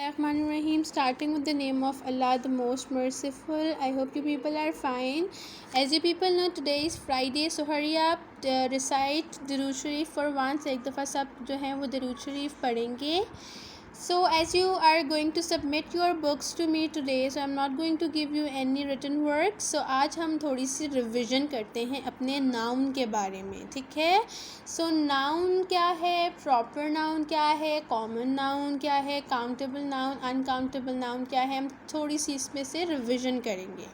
Bismillahirrahmanirrahim. Starting with the name of Allah, the most merciful. I hope you people are fine. As you people know, today is Friday, so hurry up, recite Durood Sharif for once. एक दफ़ा सब जो हैं वो दुरूद शरीफ पढ़ेंगे. So as you are going to submit your books to me today, so I'm not going to give you any written work. So आज हम थोड़ी सी रिविज़न करते हैं अपने नाउन के बारे में, ठीक है. सो नाउन क्या है, प्रॉपर नाउन क्या है, कॉमन नाउन क्या है, काउंटेबल नाउन, अनकाउंटेबल नाउन क्या है, हम थोड़ी सी इसमें से रिविज़न करेंगे.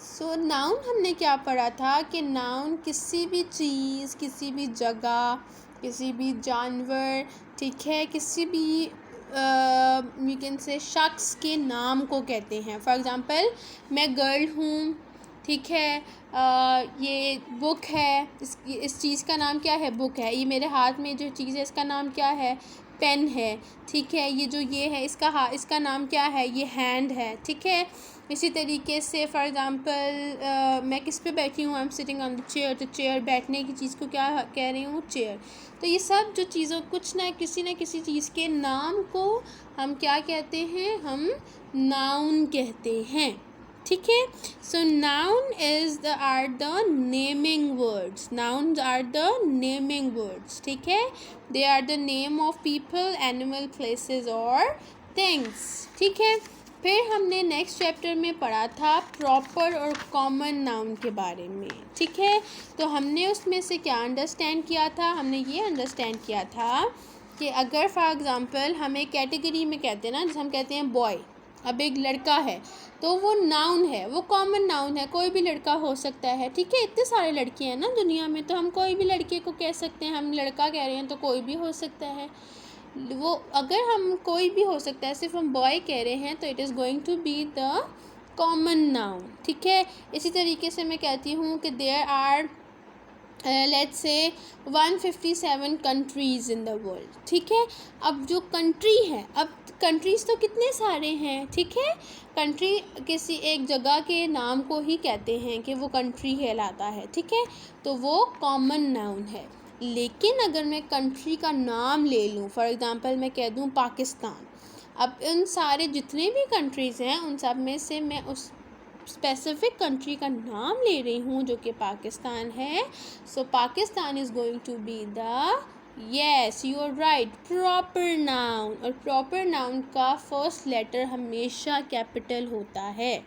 सो नाउन हमने क्या पढ़ा था कि नाउन किसी भी चीज़, किसी भी जगह, किसी भी जानवर, ठीक है, किसी भी यू कैन से शख्स के नाम को कहते हैं. फॉर एग्ज़ाम्पल मैं गर्ल हूँ, ठीक है. ये बुक है, इस चीज़ का नाम क्या है, बुक है. ये मेरे हाथ में जो चीज़ है इसका नाम क्या है, पेन है, ठीक है. ये जो ये है इसका नाम क्या है, ये हैंड है, ठीक है. इसी तरीके से फॉर एग्ज़ाम्पल मैं किस पे बैठी हूँ, I am sitting on the chair, तो चेयर बैठने की चीज़ को क्या कह रही हूँ, चेयर. तो ये सब जो चीज़ों कुछ ना किसी चीज़ के नाम को हम क्या कहते हैं, हम नाउन कहते हैं, ठीक है. So noun are the naming words. Nouns are the naming words, ठीक है. They are the name of people, animal, places और थिंग्स, ठीक है. फिर हमने नेक्स्ट चैप्टर में पढ़ा था प्रॉपर और कॉमन नाउन के बारे में, ठीक है. तो हमने उसमें से क्या अंडरस्टैंड किया था, हमने ये अंडरस्टैंड किया था कि अगर फॉर एग्ज़ाम्पल हम एक कैटेगरी में कहते हैं ना, जैसे हम कहते हैं बॉय, अब एक लड़का है तो वो नाउन है, वो कॉमन नाउन है, कोई भी लड़का हो सकता है, ठीक है. इतने सारे लड़के हैं ना दुनिया में, तो हम कोई भी लड़के को कह सकते हैं. हम लड़का कह रहे हैं तो कोई भी हो सकता है, वो अगर हम कोई भी हो सकता है, सिर्फ हम बॉय कह रहे हैं तो it is going to be the common noun, ठीक है. इसी तरीके से मैं कहती हूँ कि there are let's say 157 countries in the world, ठीक है. अब जो कंट्री है, अब कंट्रीज़ तो कितने सारे हैं, ठीक है. कंट्री किसी एक जगह के नाम को ही कहते हैं कि वो कंट्री कहलाता है, ठीक है. तो वो कॉमन नाउन है. लेकिन अगर मैं कंट्री का नाम ले लूँ, फॉर एग्ज़ाम्पल मैं कह दूँ पाकिस्तान, अब इन सारे जितने भी कंट्रीज़ हैं उन सब में से मैं उस स्पेसिफिक कंट्री का नाम ले रही हूँ जो कि पाकिस्तान है. So Pakistan is going to be the, yes you are right, proper noun. और प्रॉपर नाउन का फर्स्ट लेटर हमेशा कैपिटल होता है.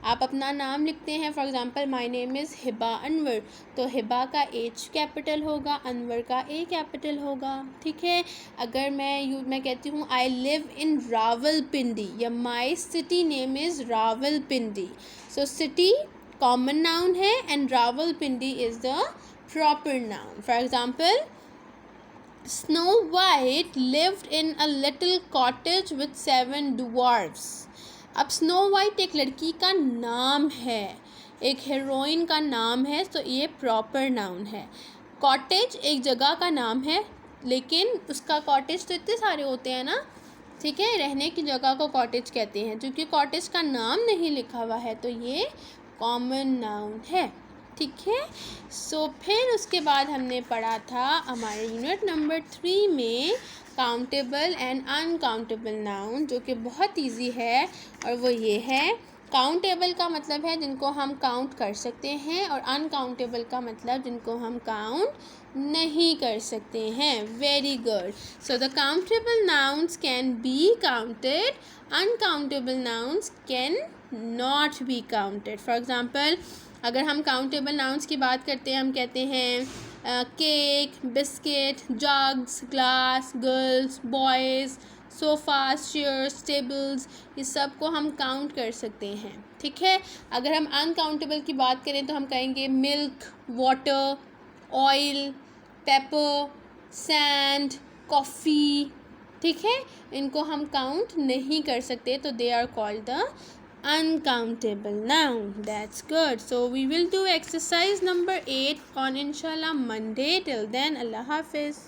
आप अपना नाम लिखते हैं, for example my name is Hiba Anwar, तो हिबा का एच कैपिटल होगा, अनवर का ए कैपिटल होगा, ठीक है. अगर मैं कहती हूँ आई लिव इन रावलपिंडी, या my city name is Rawalpindi, so city common noun है and Rawalpindi is the proper noun. For example Snow White lived in a little cottage with 7 dwarfs. अब स्नो वाइट एक लड़की का नाम है, एक हीरोइन का नाम है, तो ये प्रॉपर नाउन है. कॉटेज एक जगह का नाम है, लेकिन उसका कॉटेज तो इतने सारे होते हैं ना, ठीक है. रहने की जगह को कॉटेज कहते हैं, क्योंकि कॉटेज का नाम नहीं लिखा हुआ है, तो ये कॉमन नाउन है, ठीक है. सो फिर उसके बाद हमने पढ़ा था हमारे यूनिट नंबर 3 में काउंटेबल एंड अनकाउंटेबल नाउन, जो कि बहुत इजी है. और वो ये है, काउंटेबल का मतलब है जिनको हम काउंट कर सकते हैं, और अनकाउंटेबल का मतलब जिनको हम काउंट नहीं कर सकते हैं. Very good. So the countable nouns can be counted, uncountable nouns can not be counted. For example अगर हम काउंटेबल नाउन्स की बात करते हैं, हम कहते हैं cake, biscuit, jugs, glass, girls, boys, sofas, chairs, tables, ये सब को हम काउंट कर सकते हैं, ठीक है. अगर हम अनकाउंटेबल की बात करें तो हम कहेंगे milk, water, oil, paper, sand, coffee, ठीक है. इनको हम काउंट नहीं कर सकते, तो they are called the uncountable noun. That's good. So we will do exercise number 8 on inshallah Monday. Till then, Allah Hafiz.